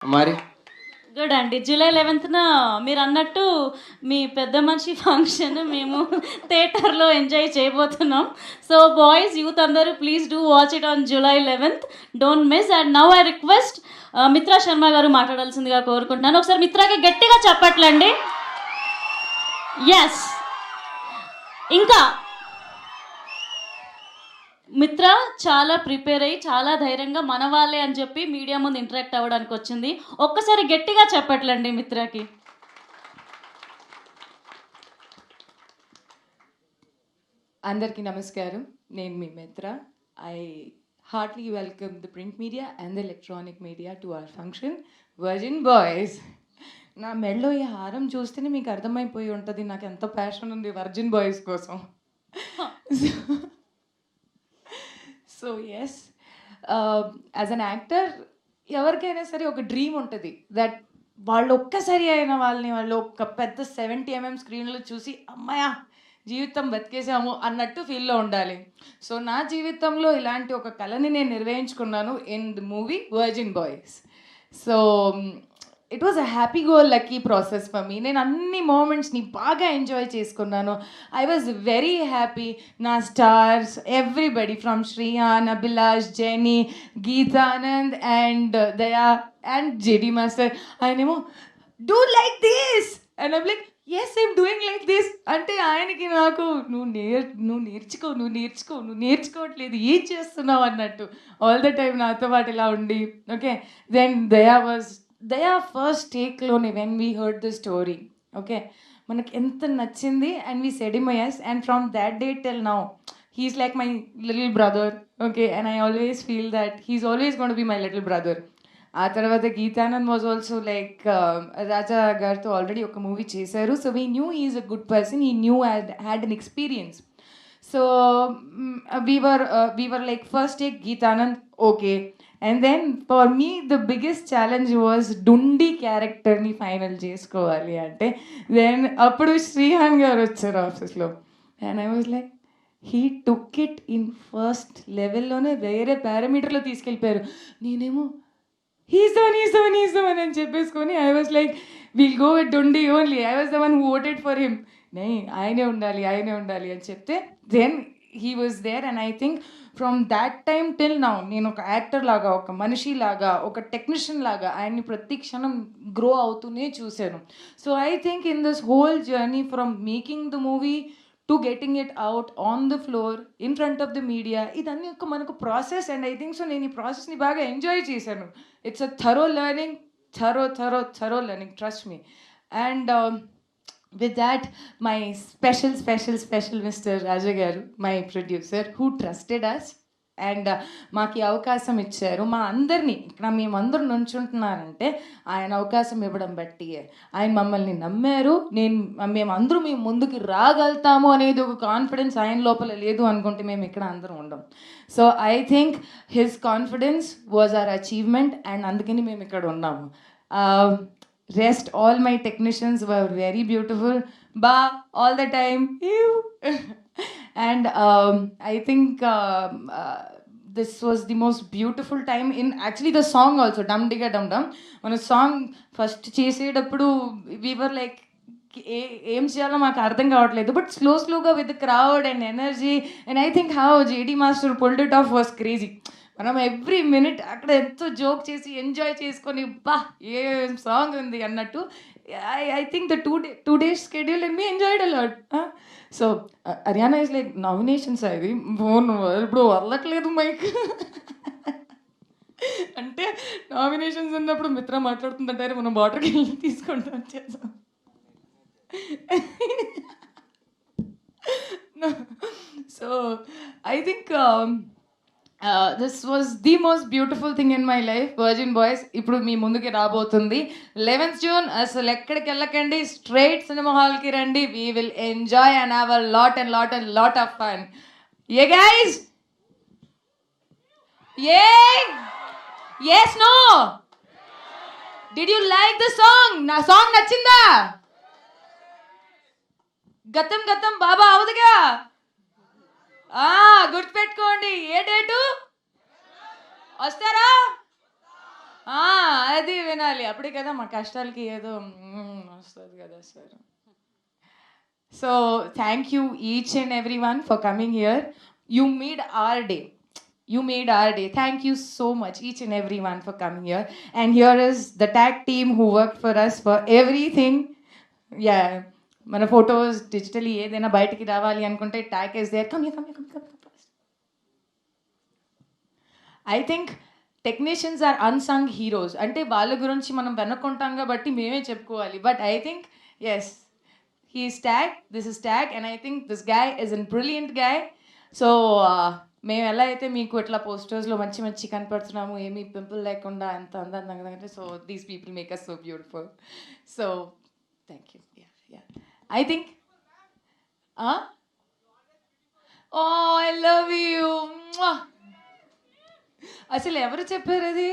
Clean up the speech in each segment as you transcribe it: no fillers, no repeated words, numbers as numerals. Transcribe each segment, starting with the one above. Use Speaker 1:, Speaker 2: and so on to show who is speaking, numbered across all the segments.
Speaker 1: మరి
Speaker 2: గుడ్ అండి. జూలై 11న మీరు అన్నట్టు మీ పెద్ద మనిషి ఫంక్షన్ మేము థియేటర్లో ఎంజాయ్ చేయబోతున్నాం. సో బాయ్స్, యూత్ అందరూ please do watch it on July 11th. Don't miss. And now I request Mitra Sharma గారు మాట్లాడాల్సిందిగా కోరుకుంటున్నాను. ఒకసారి మిత్రాకి గట్టిగా చెప్పట్లండి. ఎస్. ఇంకా మిత్ర చాలా ప్రిపేర్ అయ్యి చాలా ధైర్యంగా మన వాళ్ళే అని చెప్పి మీడియా ముందు ఇంటరాక్ట్ అవ్వడానికి వచ్చింది. ఒక్కసారి గట్టిగా చెప్పట్లండి మిత్రకి.
Speaker 3: అందరికీ నమస్కారం. నేను మీ మిత్ర. I heartily welcome the print media and the electronic media to our function virgin boys. నా మెడలో ఈ హారం చూస్తేనే మీకు అర్థమైపోయి ఉంటుంది నాకు ఎంత ప్యాషన్ ఉంది వర్జిన్ బాయ్స్ కోసం. So yes, as an actor ఎవరికైనా సరే ఒక డ్రీమ్ ఉంటుంది దట్ వాళ్ళు ఒక్కసారి అయినా వాళ్ళు ఒక పెద్ద 70mm స్క్రీన్లో చూసి అమ్మాయా జీవితం బతికేసాము అన్నట్టు ఫీల్లో ఉండాలి. సో నా జీవితంలో ఇలాంటి ఒక కళని నేను నిర్వహించుకున్నాను in the movie Virgin Boys. So it was a happy go lucky process for me. నేను అన్ని మూమెంట్స్ని బాగా ఎంజాయ్ చేసుకున్నాను. I was very happy. నా stars everybody from Sriyan, Abhilash, Jenny, Geethanand and Daya and JD master ఆయనేమో do like this and I'm like yes I'm doing like this అంటే ఆయనకి నాకు నువ్వు నేర్చుకోవట్లేదు ఏం చేస్తున్నావు అన్నట్టు ఆల్ ద టైమ్ నాతో పాటు ఇలా ఉండి. ఓకే, దెన్ దయా ఫస్ట్ టేక్లోనే when we heard the story, okay, మనకి ఎంత నచ్చింది and we said him yes, and from that day till now he's like my little brother, okay, and I always feel that he's always going to be my little brother. ఆ తర్వాత Geetanand was also like రాజా గారితో already ఒక movie చేశారు. So we knew he is a good person, he knew had an experience. So we were like first take Geetanand, okay, and then for me the biggest challenge was Dundi character ni final చేసుకోవాలి అంటే then అప్పుడు శ్రీహాన్ గారు వచ్చారు ఆఫీస్లో and I was like he took it in first లెవెల్లోనే వేరే పారామీటర్లో తీసుకెళ్ళిపోయారు. నేనేమో he's the one అని చెప్పేసుకొని I was like will go with Dondi only. I was the one who voted for him. ఆయనే ఉండాలి అని చెప్తే then he was there and I think from that time till now నేను ఒక యాక్టర్ లాగా, ఒక మనిషి లాగా, ఒక టెక్నీషియన్ లాగా ఆయన్ని ప్రతి క్షణం గ్రో అవుతూనే చూశాను. So I think in this whole journey from making the movie to getting it out on the floor in front of the media, ఇదన్నీ ఒక మనకు process and I think so నేను ఈ ప్రాసెస్ని బాగా ఎంజాయ్ చేశాను. It's a thorough learning, thorough learning, trust me. And with that my special Mr. Raja garu, my producer who trusted us and మాకు ఈ అవకాశం ఇచ్చారు. మా అందరినీ ఇక్కడ మేమందరూ నుంచుంటున్నారంటే ఆయన అవకాశం ఇవ్వడం బట్టి ఆయన మమ్మల్ని నమ్మారు. మేమందరూ మేము ముందుకు రాగలుగుతాము అనేది ఒక కాన్ఫిడెన్స్ ఆయన లోపల లేదు అనుకుంటే మేము ఇక్కడ అందరం ఉండం. So I think his confidence was our achievement and అందుకని మేము ఇక్కడ ఉన్నాము. Rest all my technicians were very beautiful, all the time. And I think this was the most beautiful time in actually the song also, Dum Digga Dum Dum. When a song first చేసేటప్పుడు we were like ఏం చేయాలో మాకు అర్థం కావట్లేదు, but స్లోగా with crowd and energy and I think how JD master pulled it of was crazy. మనం every minute అక్కడ ఎంతో జోక్ చేసి ఎంజాయ్ చేసుకొని ఏ సాంగ్ ఉంది అన్నట్టు. I think the two days schedule and me enjoyed a lot. So Haryana is like nominations అది phone ఇప్పుడు వదలట్లేదు mic అంటే నామినేషన్స్ ఉన్నప్పుడు మిత్ర మాట్లాడుతుందంటారు మనం వాటర్కి వెళ్ళి తీసుకుంటాం వచ్చేసాం. So I think this was the most beautiful thing in my life. Virgin boys ఇప్పుడు మీ ముందుకి రాబోతుంది 11th June. అసలు ఎక్కడికి వెళ్ళకండి, స్ట్రైట్ సినిమా హాల్కి రండి. We will enjoy and have a lot of fun. A guys, A yes no did you like the song? నా song నచ్చిందా? గతం బాబా అవుదుగా. గుర్తుపెట్టుకోండి, ఏ డేటు వస్తారా? అది వినాలి, అప్పుడే కదా మా కష్టాలకి ఏదో వస్తుంది కదా sir. So thank you each and every one for coming here. You made our day. You made our day. Thank you so much, each and everyone, for coming here. And here is the tag team who worked for us for everything. Yeah, మన photos digitally ఏదైనా బయటికి రావాలి అనుకుంటే tag is there. Come I think technicians are unsung heroes. అంటే వాళ్ళ గురించి మనం వెనక్కుంటాం కాబట్టి మేమే చెప్పుకోవాలి. But I think yes, he's tag, this is tag, and I think this guy is an brilliant guy. So మేము ఎలా అయితే మీకు ఇట్లా పోస్టర్స్లో మంచి మంచి కనపడుతున్నాము, ఏమీ పింపుల్ లేకుండా ఎంత అందంగా, so these people make us so beautiful. So thank you. Yeah I think oh I love you. అసలు ఎవరు చెప్పారు అది?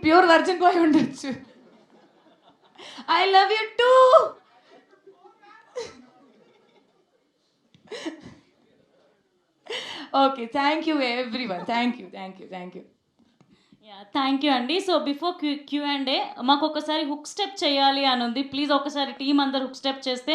Speaker 3: ప్యూర్ వర్జిన్ బాయ్ ఉండొచ్చు. I love you too. Okay, thank you everyone. Thank you.
Speaker 2: Thank you అండి. So before Q and A మాకు ఒకసారి hook step చేయాలి అని ఉంది. ప్లీజ్ ఒకసారి టీం అందరు హుక్ స్టెప్ చేస్తే